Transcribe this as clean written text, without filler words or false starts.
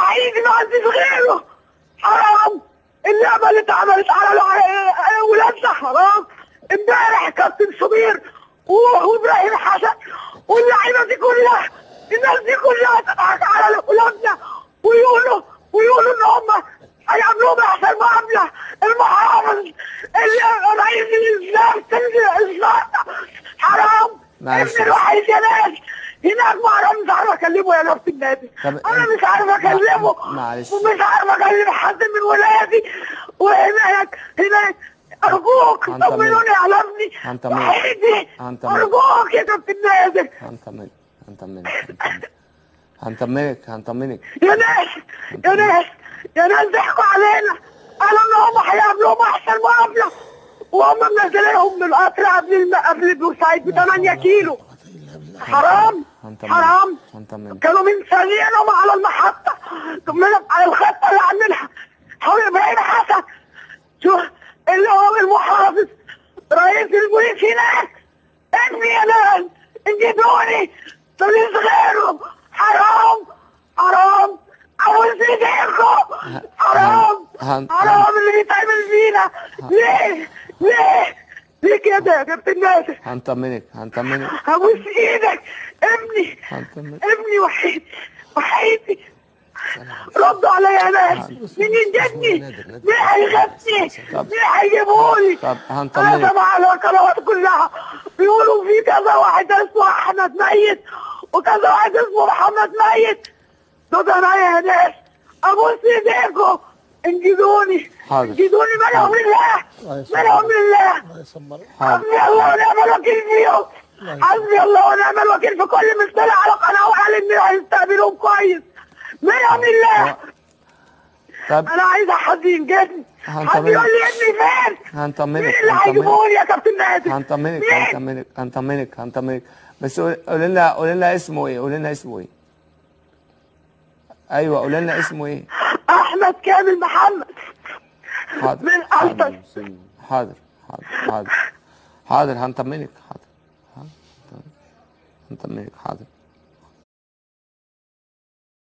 وحيدي ما عنديش غيره. حرام اللعبه اللي اتعملت على ولادنا حرام. امبارح كابتن شوبير وابراهيم حسن واللعيبه دي كلها، الناس دي كلها تضحك على ولادنا ويقولوا ان هم هيعملوهم احسن معامله. المحافظ رئيس الاسلام حرام. ابن الوحيد يا ناس هناك ما مش عارف اكلمه يا نفس النادي. انا مش عارف اكلمه ومش عارف اكلم حد من ولادي. وهناك ارجوك طمنوني على ابني وحيدي. ارجوك يا كابتن نادر. هنطمنك يا ناس ضحكوا علينا، قالوا ان هم هيعملوهم احسن معامله وهم منزلينهم من القطر قبل بورسعيد ب 8 كيلو. حرام كانوا منسانينهم على المحطه على الخطه اللي عاملها حول ابراهيم حسن. شوف اللي هو المحافظ رئيس البوليس هناك. ابني يا ناس انجدوني ماليش غيره. حرام عاوز ايديكم. حرام اللي بيتعمل فينا. ليه كده يا كابتن ناصر؟ هنطمنك هبوس ايدك. ابني وحيدي ردوا عليا يا ناس. مين ينجدني؟ مين هيغثني؟ مين هيجيبهولي؟ انا سامع على القنوات كلها بيقولوا في كذا واحد اسمه احمد ميت وكذا واحد اسمه محمد ميت. دول انا يا ناس ابوس ايديكم انجدوني. منهم لله. حسبي الله ونعم الوكيل فيهم. حسبي الله ونعم الوكيل في كل مثال على قناه وقال ان هيستقبلوهم كويس. منهم لله. انا عايزه حد ينجدني. حد يقول لي ابني فين؟ هنطمنك. مين اللي هيجيبوني يا كابتن نادر؟ هنطمنك بس قولي لنا اسمه ايه؟ ايوه قولي لنا اسمه ايه؟ احمد كامل محمد. حاضر من أسد. حاضر هنطمنك. حاضر